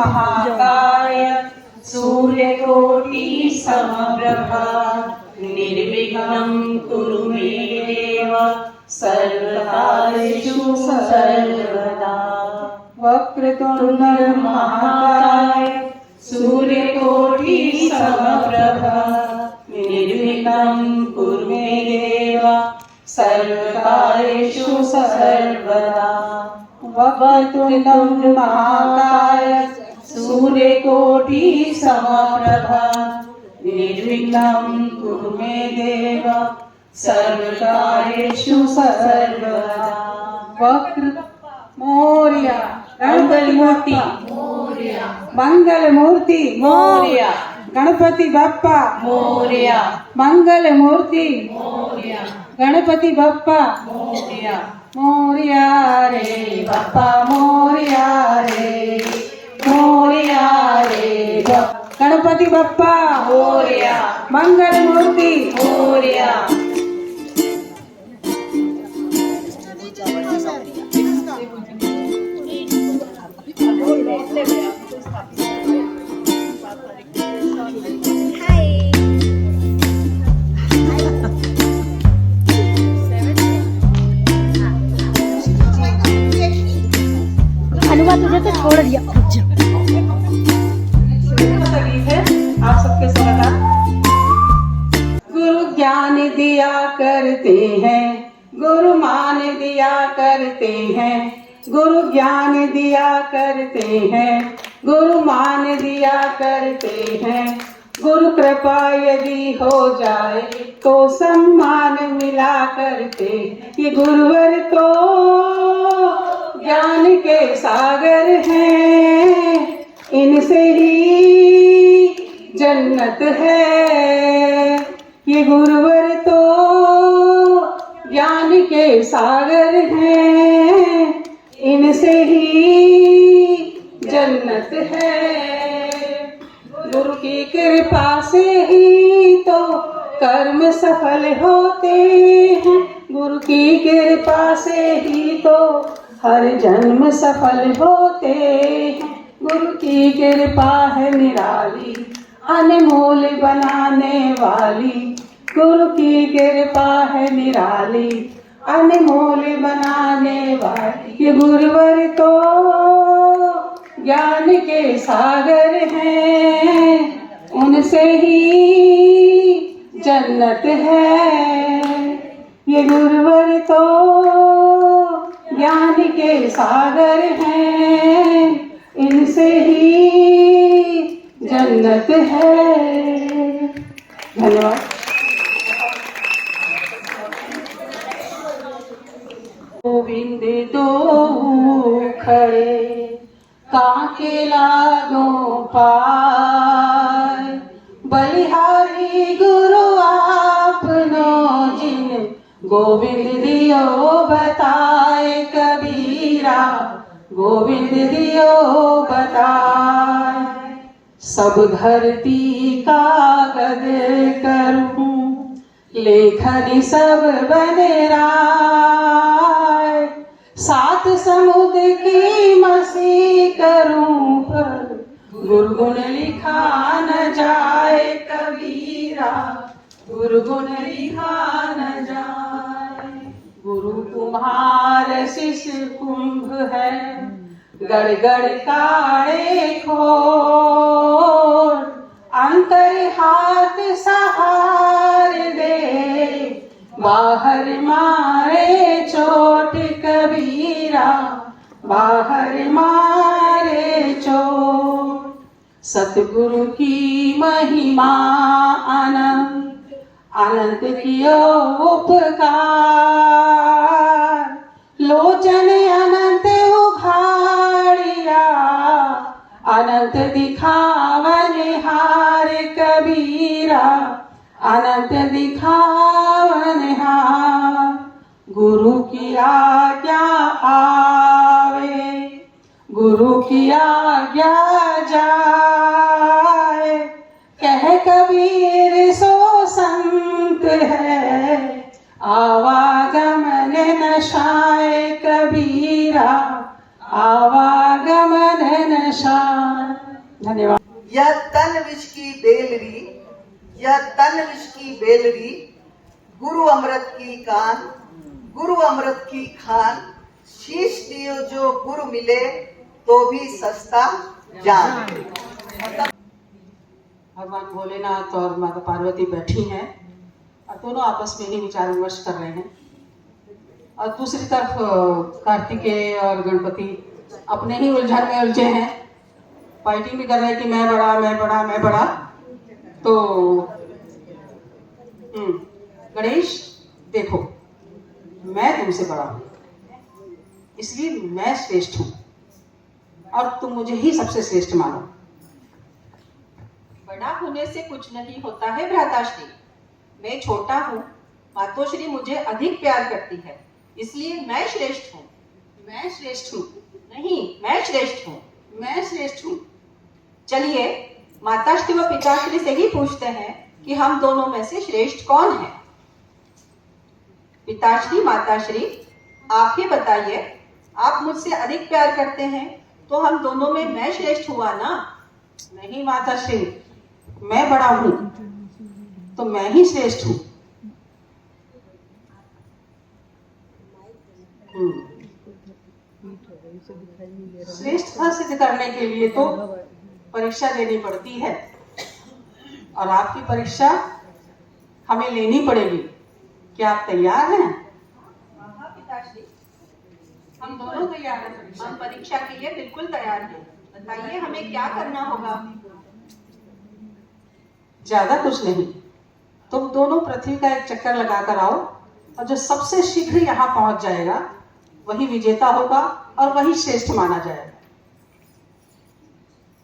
महाकाय सूर्यकोटि समप्रभा निर्विघ्नं कुरु मे देव सर्वकार्येषु सर्वदा। वक्रतुण्ड महाकाय सूर्यकोटि समप्रभा निर्विघ्नं कुरु मे देव सर्वकार्येषु सर्वदा। वक्रतुण्ड महाकाय सूर्यकोटि समप्रभा निर्विघ्नं कुरु मे देव सर्वकार्येषु सर्वदा। वक्र मोरया मंगल मूर्ति मोरया मंगल मूर्ति मोरया गणपति बप्पा मोरया मंगल मूर्ति मोरया गणपति बप्पा मोरया मोरया रे बप्पा मोरया रे मोरया रे गणपति बप्पा मोरया मंगल मूर्ति मोरया। अनुवाद तुझे तो छोड़ दिया। आप सबके साथ गुरु ज्ञान दिया करते हैं, गुरु मान दिया करते हैं, गुरु ज्ञान दिया करते हैं, गुरु मान दिया करते हैं। गुरु कृपा यदि हो जाए तो सम्मान मिला करते। ये गुरुवर तो ज्ञान के सागर हैं, इनसे ही जन्नत है। ये गुरुवर तो ज्ञान के सागर हैं, इनसे ही जन्नत है। गुरु की कृपा से ही तो कर्म सफल होते हैं, गुरु की कृपा से ही तो हर जन्म सफल होते हैं। गुरु की कृपा है निराली अनमोल बनाने वाली, गुरु की कृपा है निराली अनमोल बनाने वाली। ये गुरुवर तो ज्ञान के सागर हैं, उनसे ही जन्नत है। ये गुरुवर तो ज्ञान के सागर हैं, इनसे ही जन्नत है। धन्यवाद। गोविंद दो खड़े काके लागो पार, बलिहारी गुरु आपनो जिन गोविंद दियो बताए कबीरा, गोविंद दियो बताए। सब धरती कागज करूं लेखनी सब बने राय, सात समुद्र की मसी करूं पर गुरुगुण लिखा न जाए कबीरा, गुरुगुण लिखा न जाए। गुरु कुम्हार शिष्य कुंभ है, गड़ गड़ काढ़े खोर, अंतर हाथ सहार दे बाहर मारे चोट कबीरा, बाहर मारे चोट। सतगुरु की महिमा अनंत अनंत कियो उपकार, लोचन अनंत उघाड़िया अनंत दिखावन हार कबीरा, अनंत दिखावन हार। गुरु की आज्ञा आवे, गुरु की आज्ञा जाए, कह कबीर सो संत है, आवागमन नशाए कबीरा, आवागमन निशान। धन्यवाद। यह तन विष की बेलरी, यह तन विष की बेलरी, गुरु अमृत की कान, गुरु अमृत की खान, शीश दियो जो गुरु मिले तो भी सस्ता जान। भगवान भोलेनाथ और माता पार्वती बैठी हैं और दोनों आपस में ही विचार विमर्श कर रहे हैं, और दूसरी तरफ कार्तिकेय और गणपति अपने ही उलझन में उलझे हैं, फाइटिंग भी कर रहे हैं कि मैं बड़ा मैं बड़ा मैं बड़ा। तो गणेश देखो, मैं तुमसे बड़ा हूं, इसलिए मैं श्रेष्ठ हूं और तुम मुझे ही सबसे श्रेष्ठ मानो। बड़ा होने से कुछ नहीं होता है भ्राताश्री, मैं छोटा हूँ, मातोश्री मुझे अधिक प्यार करती है, इसलिए मैं श्रेष्ठ हूँ। मैं श्रेष्ठ हूँ नहीं, मैं श्रेष्ठ हूँ। मैं श्रेष्ठ हूँ। चलिए माताश्री व पिताश्री से ही पूछते हैं कि हम दोनों में से श्रेष्ठ कौन है। पिताश्री माताश्री आप ही बताइए, आप मुझसे अधिक प्यार करते हैं तो हम दोनों में मैं श्रेष्ठ हुआ ना। नहीं माताश्री, मैं बड़ा हूं तो मैं ही श्रेष्ठ हूं। श्रेष्ठता सिद्ध करने के लिए तो परीक्षा देनी पड़ती है, और आपकी परीक्षा हमें लेनी पड़ेगी। क्या आप तैयार हैं? हाँ पिताश्री, हम दोनों तैयार हैं। हम परीक्षा के लिए बिल्कुल तैयार हैं। बताइए हमें क्या करना होगा। ज्यादा कुछ नहीं, तुम दोनों पृथ्वी का एक चक्कर लगाकर आओ, और जो सबसे शीघ्र यहाँ पहुंच जाएगा वही विजेता होगा और वही श्रेष्ठ माना जाएगा।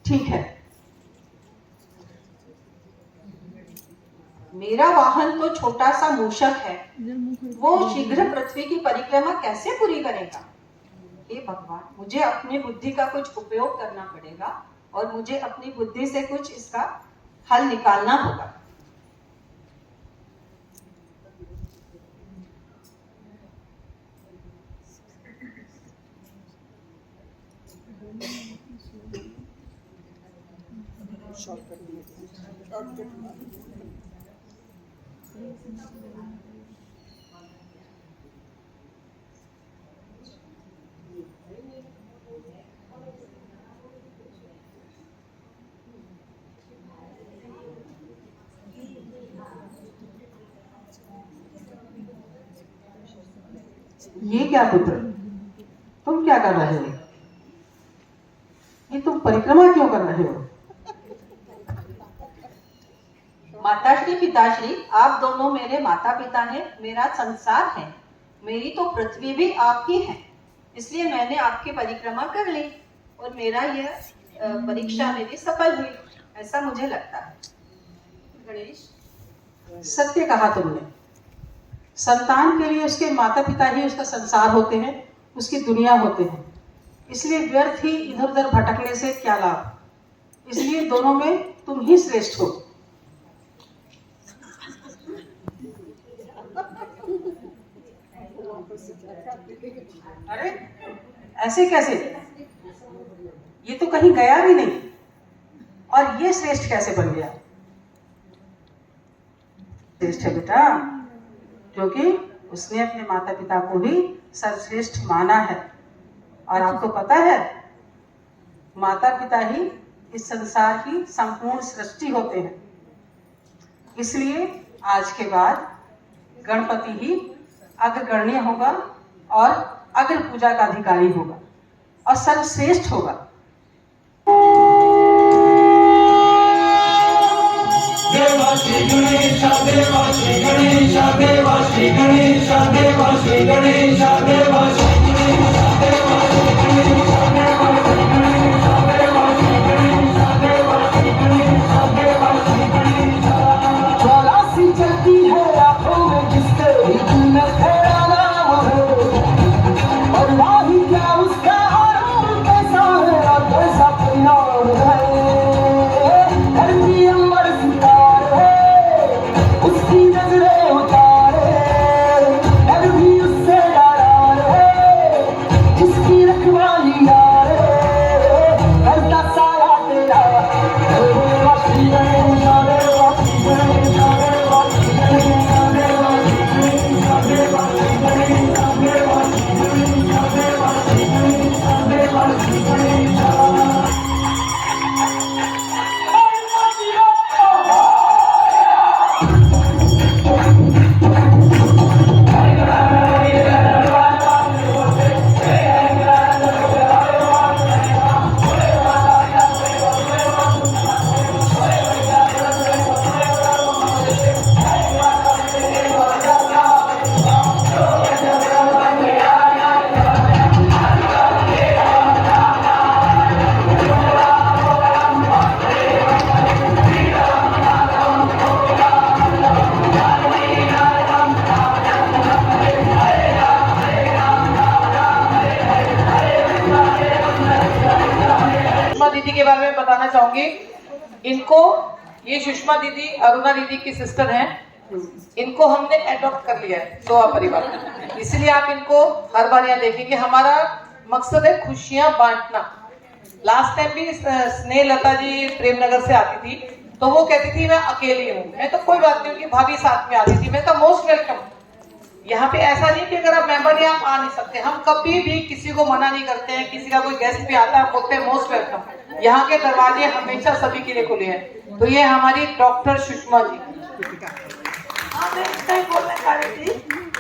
ठीक है। मेरा वाहन तो छोटा सा मूषक है, वो शीघ्र पृथ्वी की परिक्रमा कैसे पूरी करेगा। हे भगवान, मुझे अपनी बुद्धि का कुछ उपयोग करना पड़ेगा और मुझे अपनी बुद्धि से कुछ इसका हल निकालना होगा। ये क्या पुत्र, तुम क्या कर रहे हो? ये तुम परिक्रमा क्यों कर रहे हो? माताश्री पिताश्री, आप दोनों मेरे माता पिता हैं, मेरा संसार है, मेरी तो पृथ्वी भी आप ही है, इसलिए मैंने आपकी परिक्रमा कर ली और मेरा यह परीक्षा मेरी सफल हुई, ऐसा मुझे लगता है। गणेश, सत्य कहा तुमने। संतान के लिए उसके माता पिता ही उसका संसार होते हैं, उसकी दुनिया होते हैं, इसलिए व्यर्थ ही इधर उधर भटकने से क्या लाभ। इसलिए दोनों में तुम ही श्रेष्ठ हो। अरे ऐसे कैसे? ये तो कहीं गया भी नहीं, और ये श्रेष्ठ कैसे बन गया? श्रेष्ठ है बेटा, क्योंकि उसने अपने माता पिता को ही सर्वश्रेष्ठ माना है। और आपको पता है, माता पिता ही इस संसार की संपूर्ण सृष्टि होते हैं। इसलिए आज के बाद गणपति ही अग्रगण्य होगा और अग्र पूजा का अधिकारी होगा और सर्वश्रेष्ठ होगा। देवा श्री गणेश, देवा श्री गणेश, देवा श्री गणेश, देवा श्री गणेश, देवा श्री गणेश, देवा श्री गणेश, देवा श्री गणेश, देवा श्री गणेश, देवा श्री गणेश, देवा श्री गणेश। ज्वाला सी चलती है आंखों में जिसके दिल में तेरा नाम है, और वाही क्या उसका और कैसा है और कैसा परिणाम है। धरती अंबर सितार है, उसकी नजरें सुषमा दीदी के बारे में बताना चाहूंगी। इनको, ये सुषमा दीदी अरुणा दीदी की सिस्टर हैं। इनको हमने एडॉप्ट कर लिया है सोआ परिवार, इसलिए आप इनको हर बार यहाँ देखेंगे। हमारा मकसद है खुशियां बांटना। लास्ट टाइम भी स्नेहलता जी प्रेमनगर से आती थी, तो वो कहती थी मैं अकेली हूँ। मैं तो कोई बात नहीं, उनकी भाभी साथ में आती थी। मैं तो मोस्ट वेलकम। यहाँ पे ऐसा नहीं कि अगर आप मेंबर नहीं आप आ नहीं सकते। हम कभी भी किसी को मना नहीं करते हैं। किसी का कोई गेस्ट भी आता है, बोलते हैं मोस्ट वेलकम। यहाँ के दरवाजे हमेशा सभी के लिए खुले हैं। तो ये हमारी डॉक्टर सुषमा जी। बोलने जा रही थी,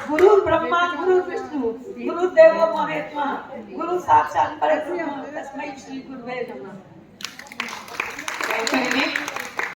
गुरु ब्रह्मा गुरु विष्णु गुरु देव महेश्वर गुरु साक्षात परब्रह्म तस्मै श्री गुरुवे नमः। थैंक यू दीदी।